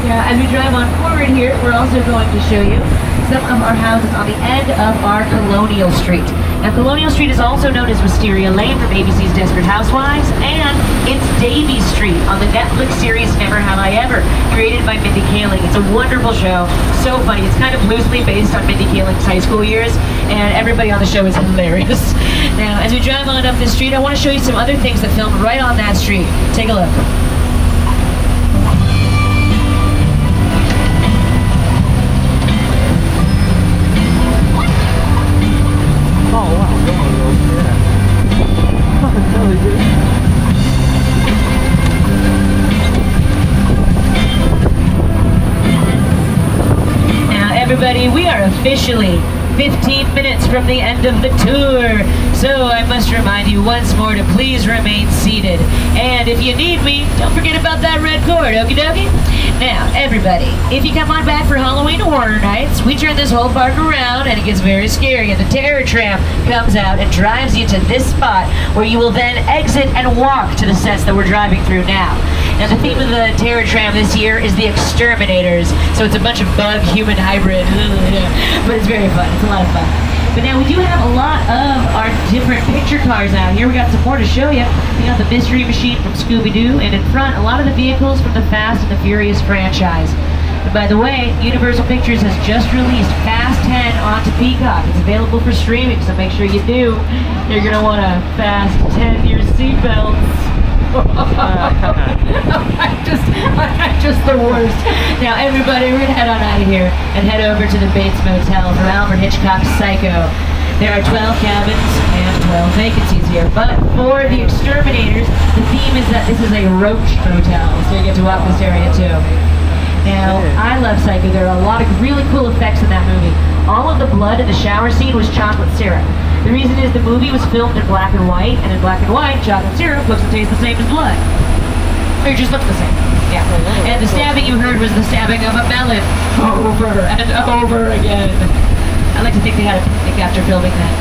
Now, as we drive on forward here, we're also going to show you some of our houses on the end of our Colonial Street. Now, Colonial Street is also known as Wisteria Lane from ABC's Desperate Housewives, and it's Davy Street on the Netflix series Never Have I Ever, created by Mindy Kaling. It's a wonderful show, so funny. It's kind of loosely based on Mindy Kaling's high school years, and everybody on the show is hilarious. Now, as we drive on up this street, I want to show you some other things that filmed right on that street. Take a look. Everybody, we are officially 15 minutes from the end of the tour, so I must remind you once more to please remain seated. And if you need me, don't forget about that red cord, okie dokie? Now, everybody, if you come on back for Halloween Horror Nights, we turn this whole park around and it gets very scary, and the terror tram comes out and drives you to this spot where you will then exit and walk to the sets that we're driving through now. Now, the theme of the terror tram this year is the Exterminators, so it's a bunch of bug-human hybrid, but it's very fun. It's a lot of fun. But now we do have a lot of our different picture cars out here. We got some more to show you. We got the Mystery Machine from Scooby-Doo, and in front, a lot of the vehicles from the Fast and the Furious franchise. And by the way, Universal Pictures has just released Fast 10 onto Peacock. It's available for streaming, so make sure you do. You're gonna want to fast 10 your seatbelts. I'm just the worst. Now, everybody, we're gonna head on out of here and head over to the Bates Motel from Alfred Hitchcock's Psycho. There are 12 cabins and 12 vacancies here, but for the Exterminators, the theme is that this is a roach motel, so you get to walk this area too. Now, I love Psycho. There are a lot of really cool effects in that movie. All of the blood in the shower scene was chocolate syrup. The reason is the movie was filmed in black and white, and in black and white, chocolate syrup looks and tastes the same as blood. Or just looks the same. Yeah. And the stabbing you heard was the stabbing of a melon over and over again. I like to think they had a picnic after filming that.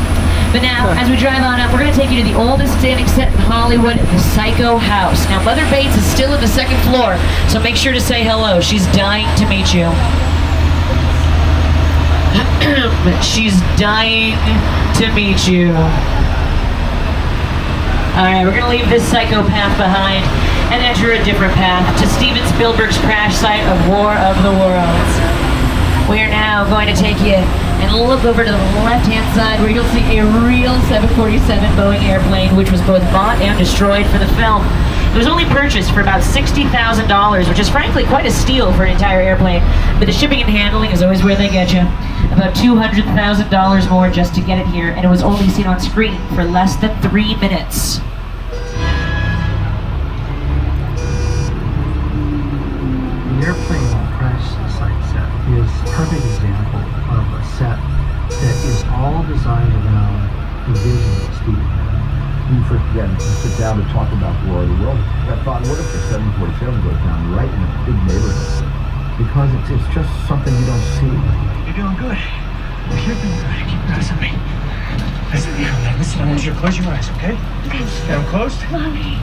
But now, as we drive on up, we're going to take you to the oldest standing set in Hollywood, the Psycho House. Now, Mother Bates is still on the second floor, so make sure to say hello. She's dying to meet you. She's dying to meet you. Alright, we're going to leave this psychopath behind and enter a different path to Steven Spielberg's crash site of War of the Worlds. We are now going to take you and look over to the left-hand side where you'll see a real 747 Boeing airplane, which was both bought and destroyed for the film. It was only purchased for about $60,000, which is frankly quite a steal for an entire airplane, but the shipping and handling is always where they get you. About $200,000 more just to get it here, and it was only seen on screen for less than 3 minutes. The airplane crash site set is a perfect example of a set sit down to talk about War of the Worlds. I thought, what if the 747 goes down right in a big neighborhood? Because it's just something you don't see. You're doing good. You're doing good. Keep your eyes on me. Listen, listen, I want you to close your eyes, okay? Okay. Get them closed. Mommy.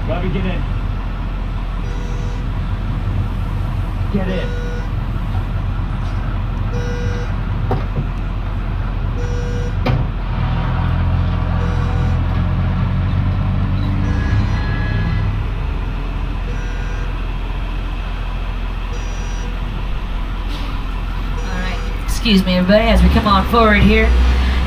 Bobby, get in. Get in. Excuse me, everybody, as we come on forward here.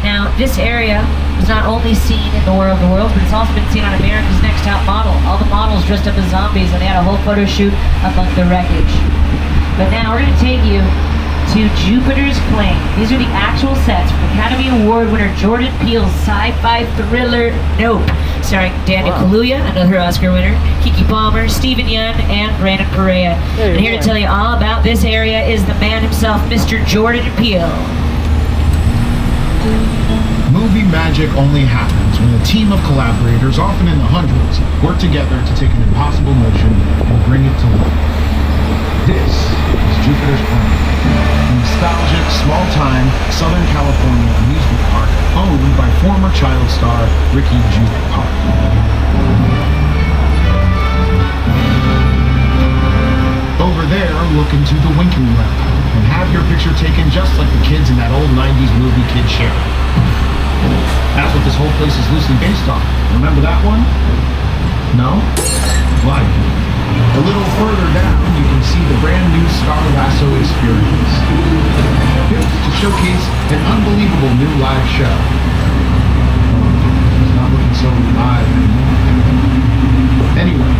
Now, this area was not only seen in the War of the Worlds, but it's also been seen on America's Next Top Model. All the models dressed up as zombies, and they had a whole photo shoot among the wreckage. But now we're going to take you to Jupiter's Plane. These are the actual sets from Academy Award winner Jordan Peele's sci-fi thriller Nope, starring Daniel Kaluuya, another Oscar winner, Keke Palmer, Stephen Yeun, and Brandon Perea. And here to tell you all about this area is the man himself, Mr. Jordan Peele. Movie magic only happens when a team of collaborators, often in the hundreds, work together to take an impossible notion and bring it to life. This is Jupiter's Plane, a nostalgic, small-time Southern California amusement park owned by former child star Ricky Juke Park. Over there, look into the winking realm and have your picture taken just like the kids in that old 90s movie Kid Share. That's what this whole place is loosely based on. Remember that one? No? Why? A little further down, you can see the brand new Star Lasso experience. Built to showcase an unbelievable new live show. It's not looking so live anymore. Anyway,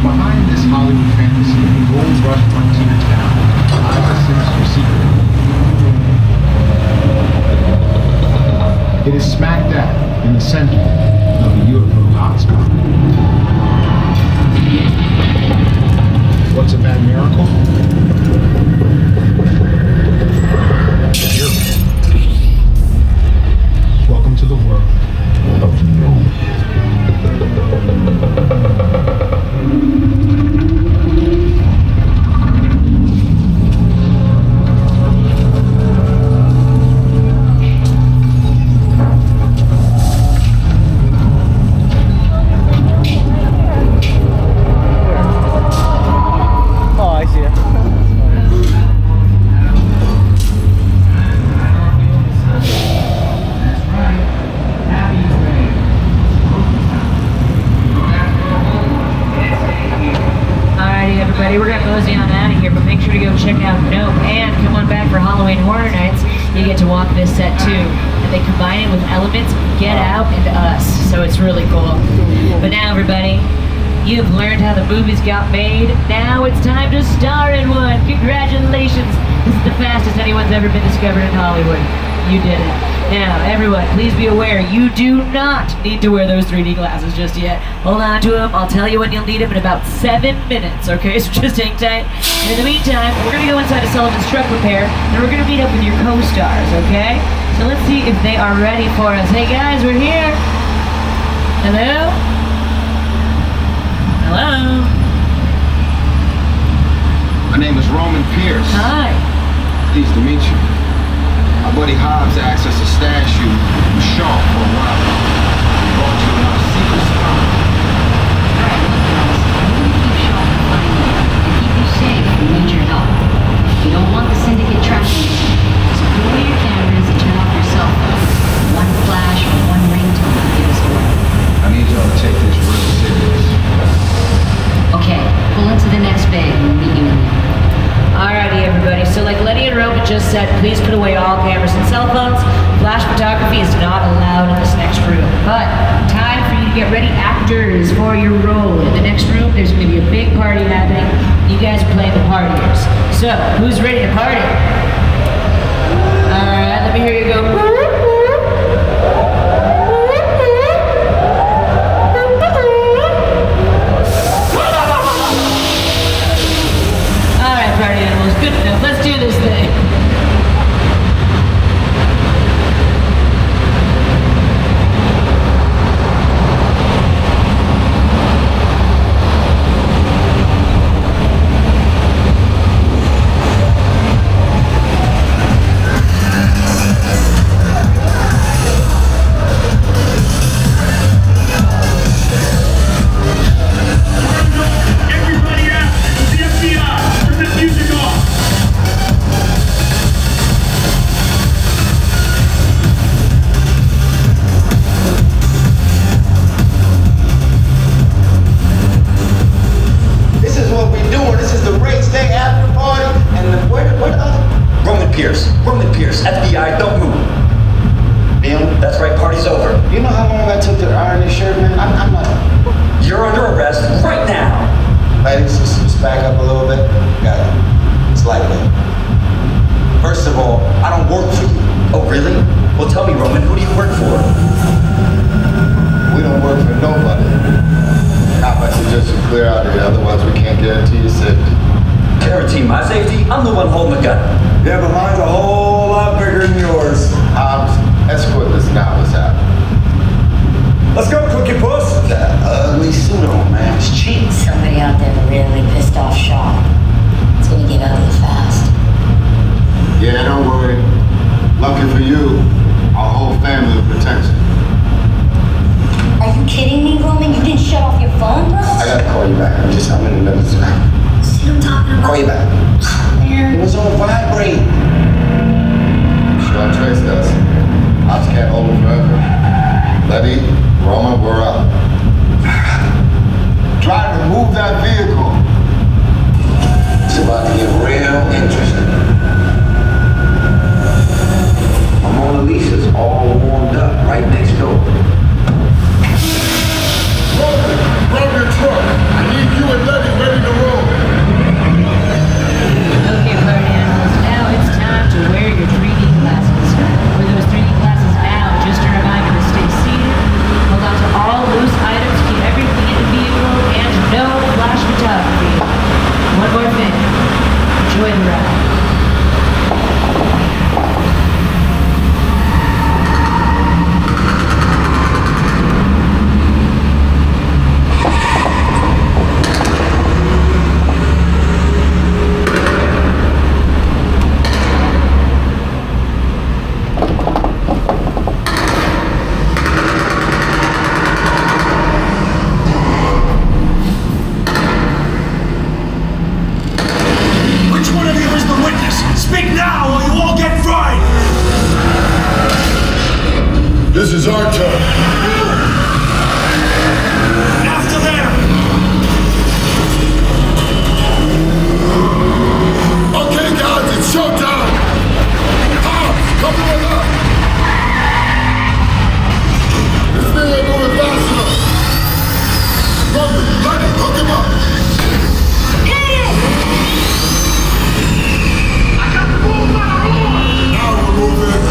behind this Hollywood fantasy of the gold rush frontier town lies a sinister secret. It is smack dab in the center of a UFO hotspot. What's a bad miracle? Welcome to the world of no. We're gonna mosey on out of here, but make sure to go check out Nope and come on back for Halloween Horror Nights. You get to walk this set too, and they combine it with elements of Get Out and Us, so it's really cool. But now, everybody, you've learned how the movies got made. Now it's time to star in one. Congratulations! This is the fastest anyone's ever been discovered in Hollywood. You did it. Now, everyone, please be aware, you do not need to wear those 3D glasses just yet. Hold on to them. I'll tell you when you'll need them in about 7 minutes, okay? So just hang tight. And in the meantime, we're going to go inside to Sullivan's Truck Repair, and we're going to meet up with your co-stars, okay? So let's see if they are ready for us. Hey, guys, we're here. Hello? Hello? My name is Roman Pierce. Hi. Pleased to meet you. My buddy Hobbs asked us to stash you with Shaw for a while. We brought you in our secret spot. Keep you safe, we need your help. You don't want the syndicate tracking you. So put away your cameras and turn off your cell phone. One flash or one ringtone will give us away. I need y'all to take this real serious. Okay, pull into the next bay and we'll meet you in there. Alrighty, everybody. So like Lenny and Roman just said, please put away all cameras and cell phones. Flash photography is not allowed in this next room. But time for you to get ready, actors, for your role. In the next room, there's going to be a big party happening. You guys are playing the partiers. So, who's ready to party? Alright, let me hear you go. Party animals, good enough. Let's do this thing. Let's go, Cookie Puss. That ugly suit on, man. It's cheap. Somebody out there really pissed off Shaw. It's gonna get ugly fast. Yeah, don't worry. Lucky for you, our whole family will protect you. Are you kidding me, Roman? You didn't shut off your phone, bro? I gotta call you back. I'm in the middle of See what I'm talking about? Call you back. Man. It was on vibrate. Sure, Trace does. Ops can't hold him forever. Letty, Roman, we're up. Try to move that vehicle. It's about to get real interesting. My Mona Lisa's all warmed up right next door. Roman, grab your truck. I need you and Letty ready to roll. Okay, party animals, now it's time to wear your 3D glasses. Wear those 3D glasses now, just a reminder to stay seated, hold on to all loose items, keep everything in the vehicle, and no flash photography. One more thing, enjoy the ride. This is our turn. After them! Okay, guys, it's showtime! Come on up! This thing ain't moving fast enough. Roman, Letty, hook him up! Hit it! I got the move on the horn! Now we're moving.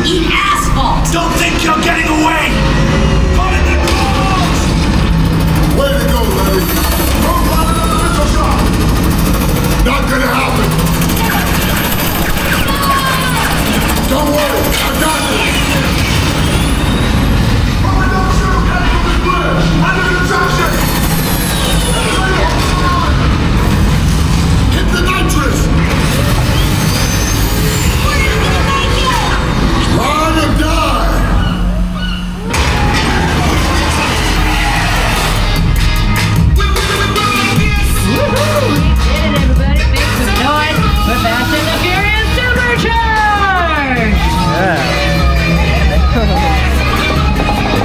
Eat asphalt! Don't think you're getting away! Put in the doors! Way to go, Larry! Move out of the pistol shop! Not gonna happen! Don't worry, I got this! Roman, don't shoot! Head for the bridge! Under construction! Hit the nitrous! Ride or die! Woohoo! We did it, everybody. Make some noise for Fast and the Furious Supercharged! Yeah.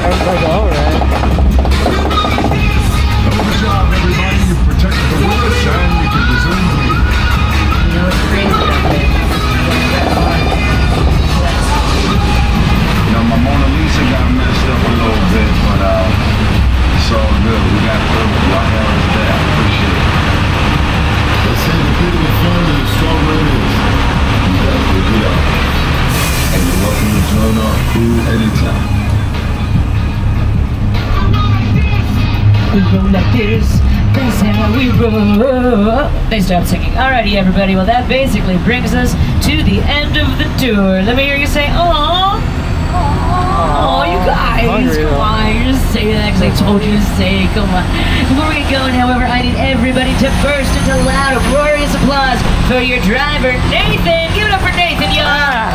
Sounds like alright. Good job, everybody. You protected the witness and you can resume the meeting. You know what's crazy about this? You know, my Mona Lisa got messed up a little bit, but it's all good. We got through. Y'all held us there. I appreciate it. Let's say the bit of the fun and the stronger it is. You guys will be up. And you're welcome to join our crew anytime. We roll like this, that's how we roll. They stopped singing. Alrighty, everybody. Well, that basically brings us to the end of the tour. Let me hear you say, "Aww." Oh, you guys, come on, you're just saying that because I told you to say it, come on. Before we get going, however, I need everybody to burst into loud, glorious applause for your driver, Nathan. Give it up for Nathan, y'all.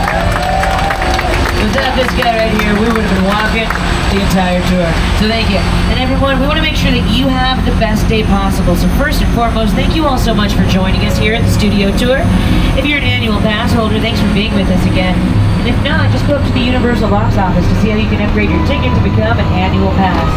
Without this guy right here, we would have been walking the entire tour. So thank you. And everyone, we want to make sure that you have the best day possible. So first and foremost, thank you all so much for joining us here at the studio tour. If you're an annual pass holder, thanks for being with us again. And if not, just go up to the Universal box office to see how you can upgrade your ticket to become an annual pass.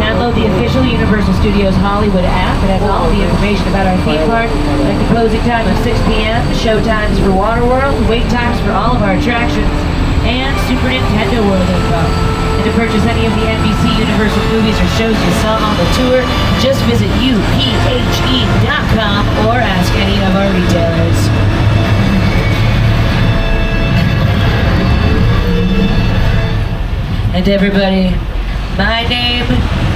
Download the official Universal Studios Hollywood app. It has all the information about our theme park, like the closing time of 6 p.m., the show times for Waterworld, wait times for all of our attractions, and Super Nintendo World info. And to purchase any of the NBC Universal movies or shows you saw on the tour, just visit uphe.com or ask any of our retailers. And everybody, my name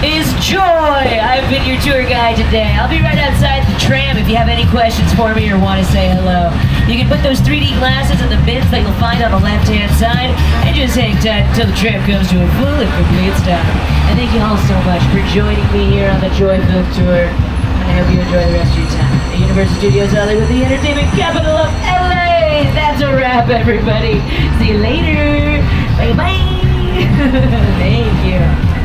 is Joy. I've been your tour guide today. I'll be right outside the tram if you have any questions for me or want to say hello. You can put those 3D glasses in the bins that you'll find on the left-hand side and just hang tight until the tram comes to a full and complete stop. And thank you all so much for joining me here on the Joy Film Tour. I hope you enjoy the rest of your time. The Universal Studios Hollywood, the entertainment capital of LA. That's a wrap, everybody. See you later. Bye-bye. Thank you.